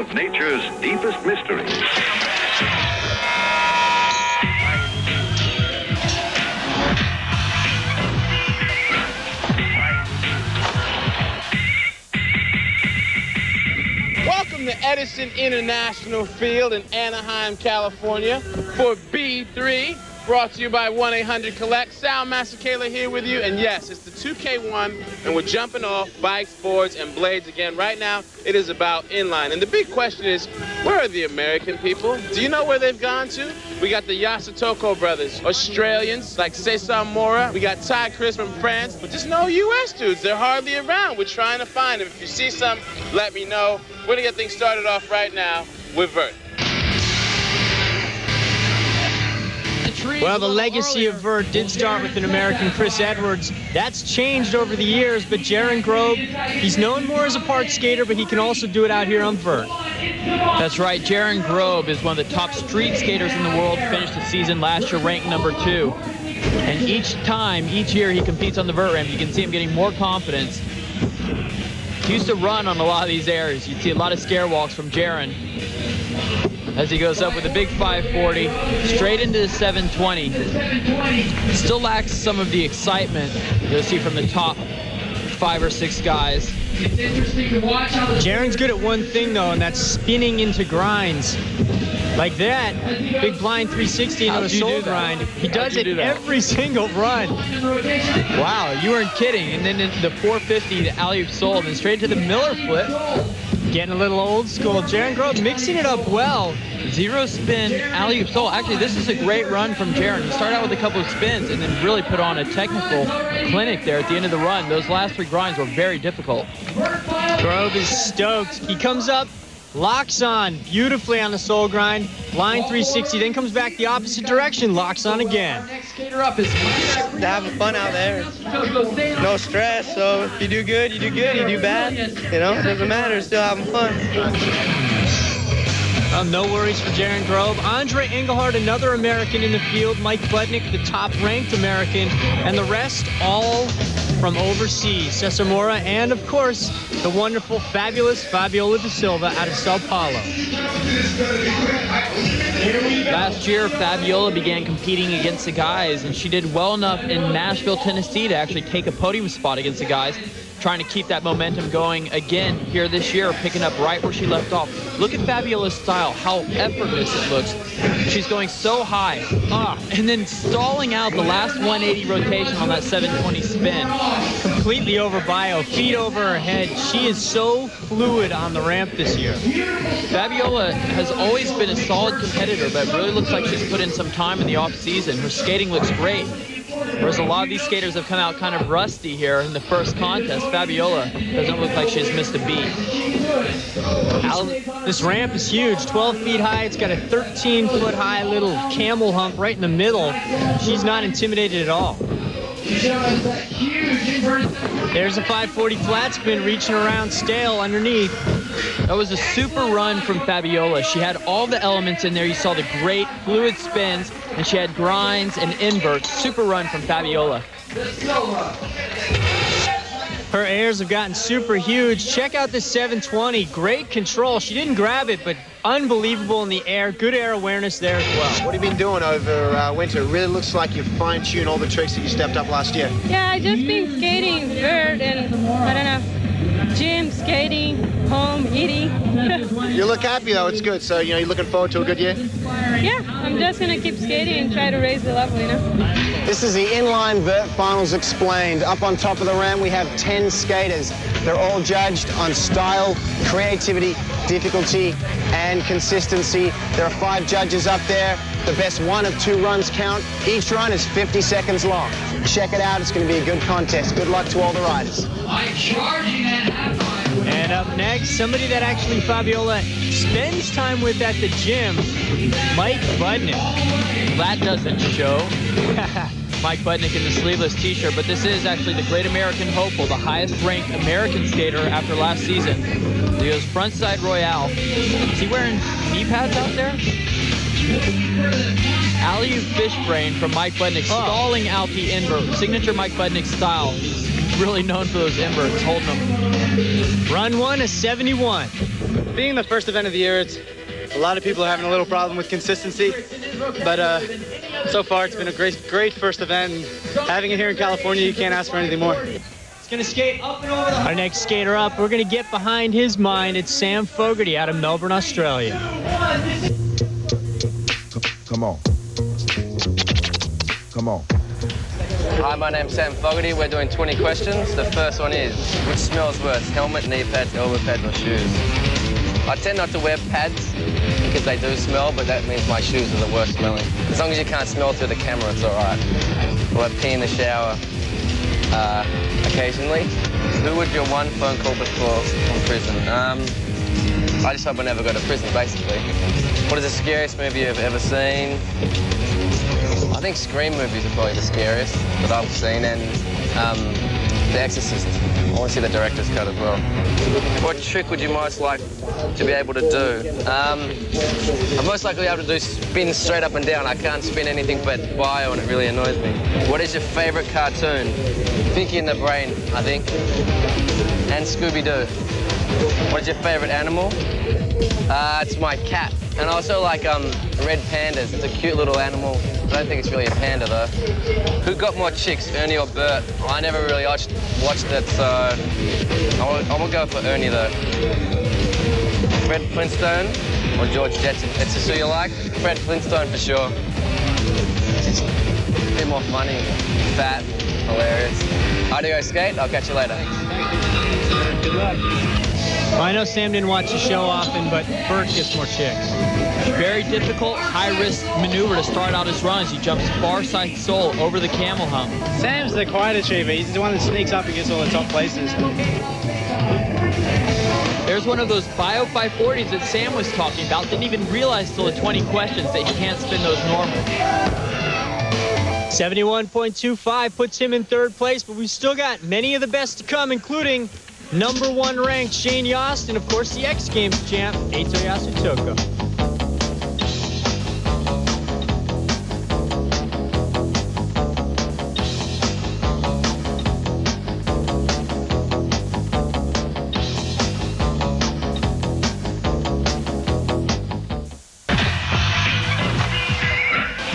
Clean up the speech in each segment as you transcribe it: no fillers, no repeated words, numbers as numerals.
of nature's deepest mysteries. Welcome to Edison International Field in Anaheim, California for B3, brought to you by 1-800-COLLECT. Soundmaster Kayla here with you, and yes, it's the 2K1, and we're jumping off bikes, boards, and blades again. Right now, it is about inline, and the big question is, where are the American people? Do you know where they've gone to? We got the Yasutoko brothers, Australians like Cesar Mora. We got Ty Chris from France, but just no U.S. dudes. They're hardly around. We're trying to find them. If you see some, let me know. We're gonna get things started off right now with Vert. Well, the legacy of Vert did start with an American, Chris Edwards. That's changed over the years, but Jaron Grobe, he's known more as a park skater, but he can also do it out here on Vert. That's right. Jaron Grobe is one of the top street skaters in the world, finished the season last year ranked number 2. And each year he competes on the Vert ramp, you can see him getting more confidence. He used to run on a lot of these areas. You'd see a lot of scare walks from Jaron as he goes up with a big 540 straight into the 720. Still lacks some of the excitement you'll see from the top 5 or 6 guys. Jaron's good at one thing though, and that's spinning into grinds. Like that, big blind 360 into a soul grind. He does it every single run. Wow, you weren't kidding. And then the 450, the alley-oop soul, and then straight to the Miller flip. Getting a little old school. Jaron Grobe mixing it up well. Zero spin, alley-oop soul. Actually, this is a great run from Jaron. He started out with a couple of spins and then really put on a technical clinic there at the end of the run. Those last 3 grinds were very difficult. Grobe is stoked. He comes up, locks on beautifully on the soul grind, line 360, then comes back the opposite direction, locks on again. Next skater up is having fun out there. No stress, so if you do good, you do good. You do bad, you know, it doesn't matter, still having fun. No worries for Jaron Grobe. Andre Engelhardt, another American in the field. Mike Budnick, the top-ranked American. And the rest all from overseas. Cesar Mora and, of course, the wonderful, fabulous Fabiola da Silva out of Sao Paulo. Last year, Fabiola began competing against the guys, and she did well enough in Nashville, Tennessee to actually take a podium spot against the guys, trying to keep that momentum going again here this year, picking up right where she left off. Look at Fabiola's style, how effortless it looks. She's going so high, and then stalling out the last 180 rotation on that 720 spin. Completely over bio, feet over her head. She is so fluid on the ramp this year. Fabiola has always been a solid competitor, but it really looks like she's put in some time in the off-season. Her skating looks great. Whereas a lot of these skaters have come out kind of rusty here in the first contest. Fabiola doesn't look like she's missed a beat. This ramp is huge, 12 feet high. It's got a 13-foot high little camel hump right in the middle. She's not intimidated at all. There's a 540 flat spin reaching around stale underneath. That was a super run from Fabiola. She had all the elements in there. You saw the great fluid spins, and she had grinds and inverts. Super run from Fabiola. Her airs have gotten super huge. Check out this 720. Great control. She didn't grab it, but unbelievable in the air. Good air awareness there as well. What have you been doing over winter? It really looks like you fine-tuned all the tricks that you stepped up last year. Yeah, I just been skating, Vert, and I don't know, gym, skating, home, eating. You look happy though, it's good. So, you know, you're looking forward to a good year? Yeah, I'm just gonna keep skating and try to raise the level, you know? This is the Inline Vert Finals Explained. Up on top of the ramp, we have 10 skaters. They're all judged on style, creativity, difficulty, and consistency. There are 5 judges up there. The best 1 of 2 runs count. Each run is 50 seconds long. Check it out. It's going to be a good contest. Good luck to all the riders. And up next, somebody that actually Fabiola spends time with at the gym, Mike Budnick. That doesn't show. Mike Budnick in the sleeveless t-shirt, but this is actually the Great American Hopeful, the highest-ranked American skater after last season. He goes frontside Royale. Is he wearing knee pads out there? Alley-oop fish brain from Mike Budnick, stalling out the invert. Signature Mike Budnick style. He's really known for those inverts, holding them. Run 1 is 71. being the first event of the year, a lot of people are having a little problem with consistency, but so far it's been a great first event. And having it here in California, you can't ask for anything more. Gonna skate up and over the Our next skater up, we're gonna get behind his mind. It's Sam Fogarty out of Melbourne, Australia. Come on. Come on. Hi, my name's Sam Fogarty. We're doing 20 questions. The first one is, which smells worse, helmet, knee pads, elbow pads, or shoes? I tend not to wear pads because they do smell, but that means my shoes are the worst smelling. As long as you can't smell through the camera, it's all right. Or I pee in the shower occasionally. Who would your one phone call before from prison? I just hope I never go to prison, basically. What is the scariest movie you've ever seen? I think Scream movies are probably the scariest that I've seen, and The Exorcist. I want to see the director's cut as well. What trick would you most like to be able to do? I'm most likely able to do spin straight up and down. I can't spin anything but bio, and it really annoys me. What is your favorite cartoon? Pinky in the Brain, I think. And Scooby-Doo. What is your favorite animal? It's my cat. And I also like red pandas. It's a cute little animal. I don't think it's really a panda, though. Who got more chicks, Ernie or Bert? I never really watched that, so I will go for Ernie, though. Fred Flintstone or George Jetson? It's just who you like? Fred Flintstone, for sure. Just a bit more funny, fat, hilarious. How do you go skate? I'll catch you later. Good luck. Well, I know Sam didn't watch the show often, but Vert gets more chicks. Very difficult, high-risk maneuver to start out his runs. He jumps far side sole over the camel hump. Sam's the quiet achiever. He's the one that sneaks up and gets all the top places. There's one of those bio 540s that Sam was talking about. Didn't even realize till the 20 questions that he can't spin those normal. 71.25 puts him in third place, but we've still got many of the best to come, including #1 ranked Shane Yost, and of course the X Games champ, Eito Yasutoko.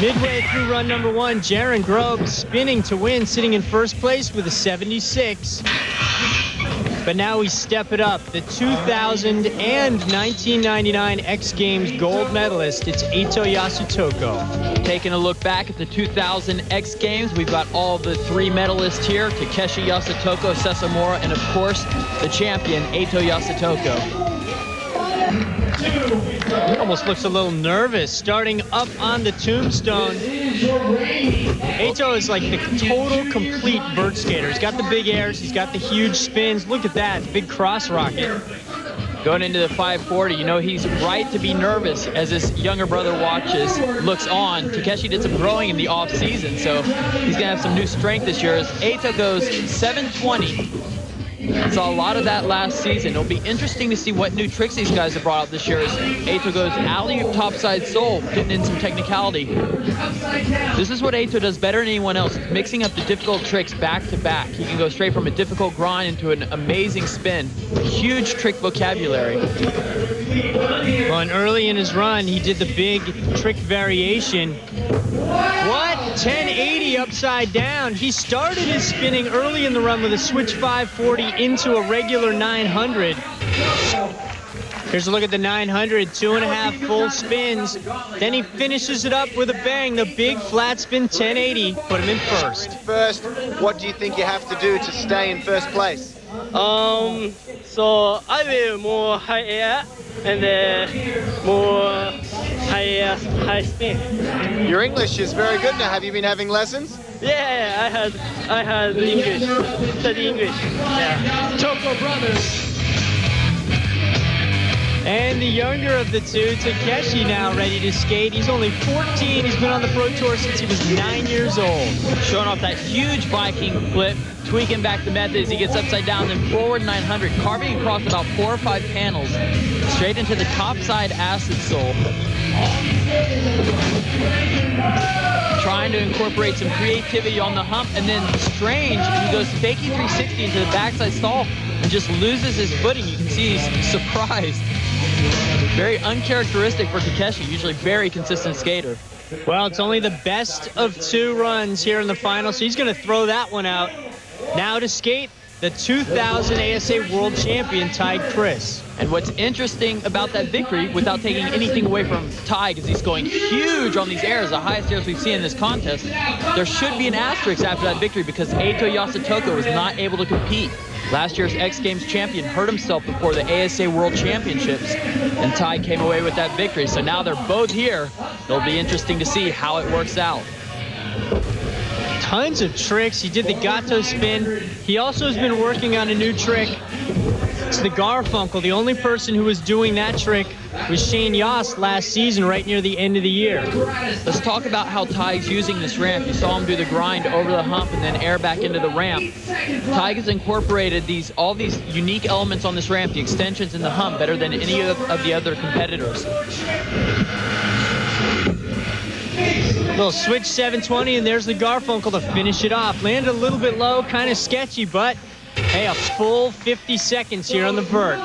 Midway through run #1, Jaron Grobe spinning to win, sitting in first place with a 76. But now we step it up. The 2000 and 1999 X Games gold medalist, it's Eito Yasutoko. Taking a look back at the 2000 X Games, we've got all the 3 medalists here, Takeshi Yasutoko, Sesamura, and of course, the champion, Eito Yasutoko. He almost looks a little nervous, starting up on the tombstone. Eito is like the total complete vert skater. He's got the big airs, he's got the huge spins. Look at that, big cross rocket. Going into the 540, you know he's right to be nervous as his younger brother watches, looks on. Takeshi did some growing in the off season, so he's gonna have some new strength this year as Eito goes 720. Saw a lot of that last season. It'll be interesting to see what new tricks these guys have brought up this year as Eito goes alley-oop topside sole, getting in some technicality. This is what Eito does better than anyone else, mixing up the difficult tricks back to back. He can go straight from a difficult grind into an amazing spin. Huge trick vocabulary. Well, and early in his run, he did the big trick variation. What? 1080 upside down. He started his spinning early in the run with a switch 540 into a regular 900. Here's a look at the 900, 2.5 full spins. Then he finishes it up with a bang. The big flat spin 1080 put him in first. First, what do you think you have to do to stay in first place? So I will more high air and more high spin. Your English is very good now. Have you been having lessons? Yeah, I had English, study English. Yeah. Toko brothers. And the younger of the two, Takeshi, now ready to skate. He's only 14. He's been on the Pro Tour since he was 9 years old. Showing off that huge Viking flip, tweaking back the method as he gets upside down, then forward 900, carving across about 4 or 5 panels, straight into the topside acid sole. Trying to incorporate some creativity on the hump, and then strange, he goes fakie 360 into the backside stall and just loses his footing. You can see he's surprised. Very uncharacteristic for Takeshi, usually very consistent skater. Well, it's only the best of 2 runs here in the final, so he's going to throw that one out. Now to skate, the 2000 ASA World Champion, Ty Chris. And what's interesting about that victory, without taking anything away from Ty, because he's going huge on these airs, the highest airs we've seen in this contest, there should be an asterisk after that victory because Eito Yasutoko was not able to compete. Last year's X Games champion hurt himself before the ASA World Championships, and Ty came away with that victory. So now they're both here. It'll be interesting to see how it works out. Tons of tricks. He did the Gato spin. He also has been working on a new trick. It's the Garfunkel. The only person who was doing that trick was Shane Yost last season, right near the end of the year. Let's talk about how Ty's using this ramp. You saw him do the grind over the hump and then air back into the ramp. Ty has incorporated all these unique elements on this ramp, the extensions and the hump, better than any of the other competitors. Little switch 720, and there's the Garfunkel to finish it off. Landed a little bit low, kind of sketchy, but hey, a full 50 seconds here on the vert.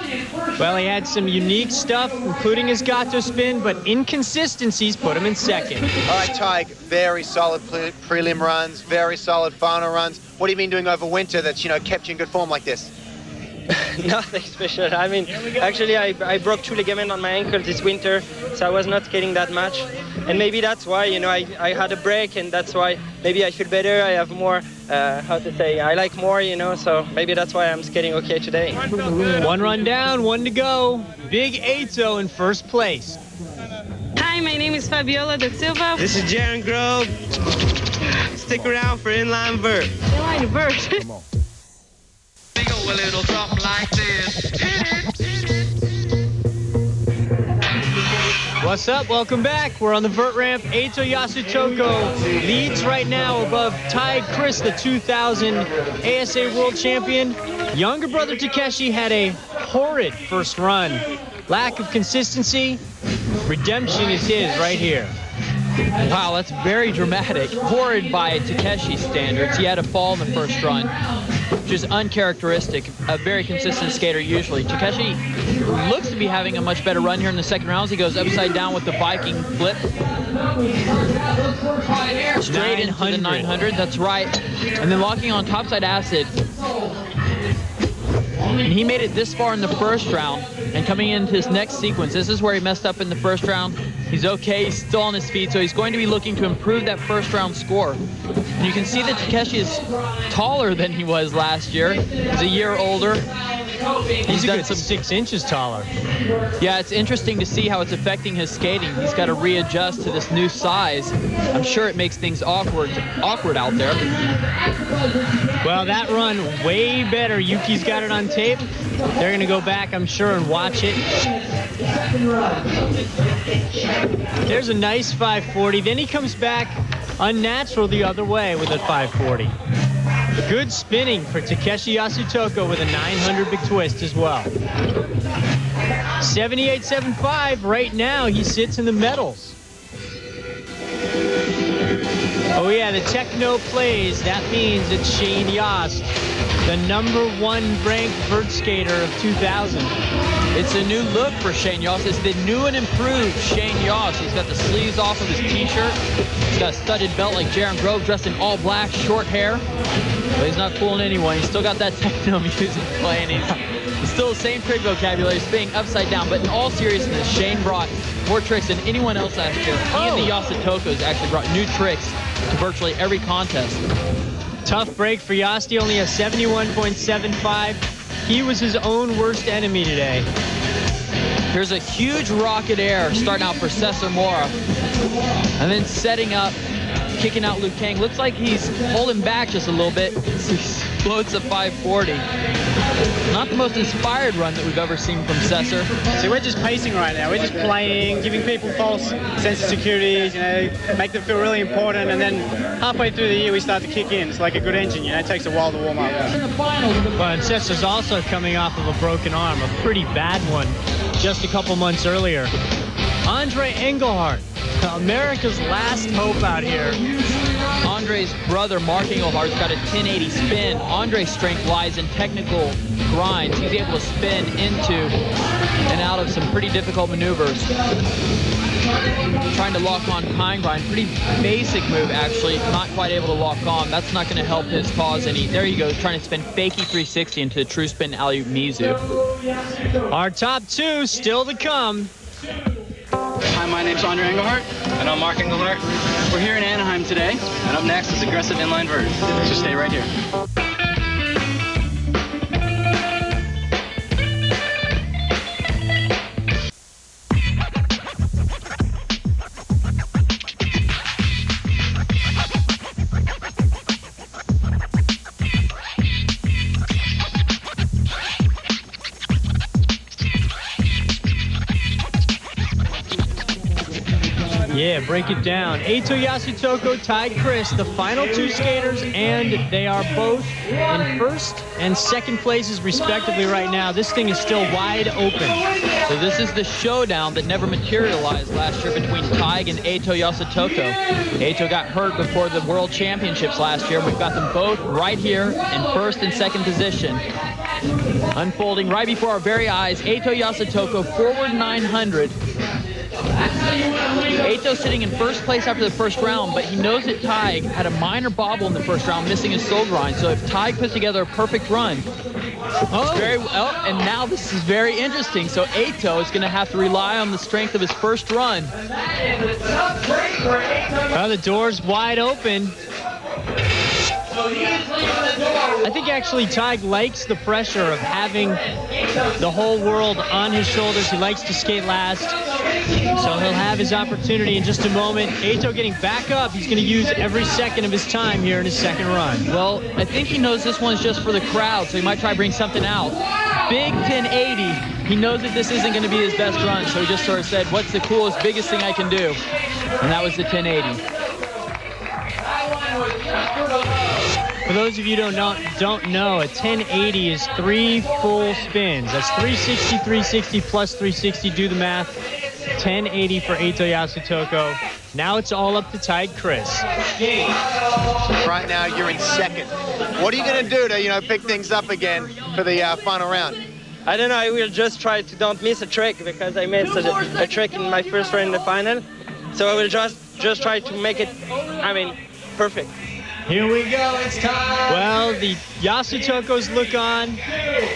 Well, he had some unique stuff, including his Gato spin, but inconsistencies put him in second. All right, Ty, very solid prelim runs, very solid final runs. What have you been doing over winter that's, kept you in good form like this? Nothing special. I mean, actually, I broke 2 ligaments on my ankle this winter, so I was not skating that much. And maybe that's why, I had a break, and that's why maybe I feel better. I have more, I like more, so maybe that's why I'm skating okay today. 1 run down, 1 to go. Big Eito in first place. Hi, my name is Fabiola da Silva. This is Jaron Grove. Stick around for Inline Vert. Inline Vert. Come on. We go a little something like this. What's up? Welcome back. We're on the vert ramp. Eito Yasutoko leads right now above Ty Chris, the 2000 ASA World Champion. Younger brother Takeshi had a horrid first run. Lack of consistency. Redemption is his right here. Wow, that's very dramatic. Horrid by Takeshi standards. He had a fall in the first run, which is uncharacteristic. A very consistent skater usually. Takeshi looks to be having a much better run here in the second round as he goes upside down with the Viking flip. Straight into the 900, that's right. And then locking on topside acid. And he made it this far in the first round, and coming into his next sequence, this is where he messed up in the first round. He's okay, he's still on his feet, so he's going to be looking to improve that first round score. And you can see that Takeshi is taller than he was last year. He's a year older. He's a good 6 inches taller. Yeah, it's interesting to see how it's affecting his skating. He's got to readjust to this new size. I'm sure it makes things awkward out there. Well, that run way better. Yuki's got it on tape. They're going to go back, I'm sure, and watch it. There's a nice 540. Then he comes back unnatural the other way with a 540. Good spinning for Takeshi Yasutoko with a 900 big twist as well. 78.75 right now. He sits in the medals. Oh yeah, the techno plays. That means it's Shane Yost, the #1 ranked vert skater of 2000. It's a new look for Shane Yost. It's the new and improved Shane Yost. He's got the sleeves off of his t-shirt. He's got a studded belt like Jaron Grove, dressed in all black, short hair. But he's not fooling anyone. He's still got that techno music playing. He's still the same trick vocabulary, spinning upside down. But in all seriousness, Shane brought more tricks than anyone else last year. He and the Yasutokos actually brought new tricks to virtually every contest. Tough break for Yost. He only has 71.75. He was his own worst enemy today. Here's a huge rocket air starting out for Cesar Mora. And then setting up, kicking out Luke Kang. Looks like he's holding back just a little bit. He floats a 540. Not the most inspired run that we've ever seen from Cesar. So we're just pacing right now. We're just playing, giving people false sense of security, make them feel really important, and then halfway through the year we start to kick in. It's like a good engine, it takes a while to warm up. But Cesar's also coming off of a broken arm, a pretty bad one, just a couple months earlier. Andre Engelhardt, America's last hope out here. Andre's brother, Mark Engelhardt's got a 1080 spin. Andre's strength lies in technical grinds. He's able to spin into and out of some pretty difficult maneuvers. Trying to lock on pine grind. Pretty basic move, actually. Not quite able to lock on. That's not going to help his cause any. There you go. Trying to spin fakie 360 into a true spin alley-oop Mizu. Our top two still to come. Hi, my name's Andre Engelhardt. And I'm Mark Engelhardt. We're here in Anaheim today, and up next is aggressive inline vert. So stay right here. Yeah, break it down. Eito Yasutoko, Ty Chris, the final two skaters, and they are both in first and second places respectively right now. This thing is still wide open. So this is the showdown that never materialized last year between Tig and Eito Yasutoko. Eito got hurt before the World Championships last year. We've got them both right here in first and second position. Unfolding right before our very eyes, Eito Yasutoko, forward 900. Eito sitting in first place after the first round, but he knows that Tig had a minor bobble in the first round, missing his soul grind. So if Tig puts together a perfect run, and now this is very interesting. So Eito is going to have to rely on the strength of his first run. Well, the door's wide open. I think actually Tig likes the pressure of having the whole world on his shoulders. He likes to skate last, so he'll have his opportunity in just a moment. Eito getting back up. He's going to use every second of his time here in his second run. Well, I think he knows this one's just for the crowd, so he might try to bring something out. Big 1080. He knows that this isn't going to be his best run, so he just sort of said, what's the coolest, biggest thing I can do? And that was the 1080. For those of you who don't know, a 1080 is 3 full spins. That's 360, 360 plus 360. Do the math. 1080 for Eito Yasutoko. Now it's all up to Tig Chris. Right now you're in second. What are you going to do to, pick things up again for the final round? I don't know. I will just try to don't miss a trick because I missed a trick in my first run in the final. So I will just try to make it, perfect. Here we go, it's time. Well, the Yasutokos look on.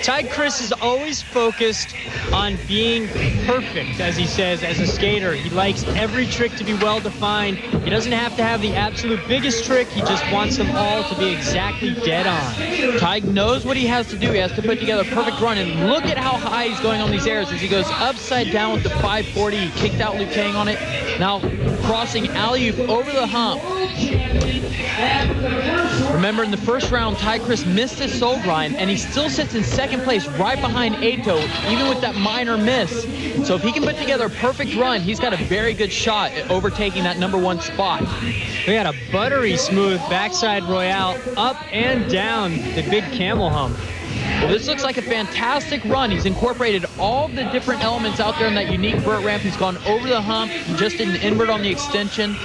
Tig Chris is always focused on being perfect, as he says, as a skater. He likes every trick to be well-defined. He doesn't have to have the absolute biggest trick. He just wants them all to be exactly dead on. Tig knows what he has to do. He has to put together a perfect run, and look at how high he's going on these airs as he goes upside down with the 540. He kicked out Liu-Kang on it. Now crossing alley-oop over the hump. Remember, in the first round, Tig Chris missed his soul grind, and he still sits in second place right behind Eito, even with that minor miss. So if he can put together a perfect run, he's got a very good shot at overtaking that #1 spot. We had a buttery smooth backside royale up and down the big camel hump. Well, this looks like a fantastic run. He's incorporated all the different elements out there in that unique vert ramp. He's gone over the hump. He just did an invert on the extension.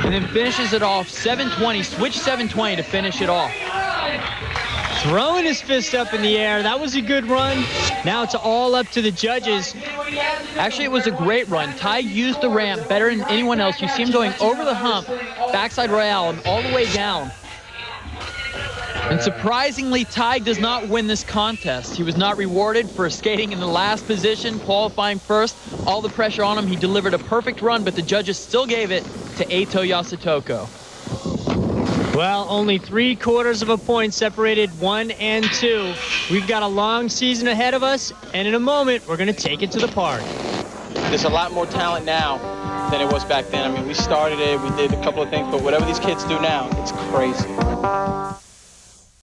And then finishes it off 720, switch 720 to finish it off. Throwing his fist up in the air. That was a good run. Now it's all up to the judges. Actually, it was a great run. Tig used the ramp better than anyone else. You see him going over the hump, backside royale, and all the way down. And surprisingly, Tig does not win this contest. He was not rewarded for skating in the last position, qualifying first. All the pressure on him. He delivered a perfect run, but the judges still gave it to Eito Yasutoko. Well, only 3/4 of a point separated 1 and 2. We've got a long season ahead of us, and in a moment, we're going to take it to the park. There's a lot more talent now than it was back then. We started it, we did a couple of things, but whatever these kids do now, it's crazy.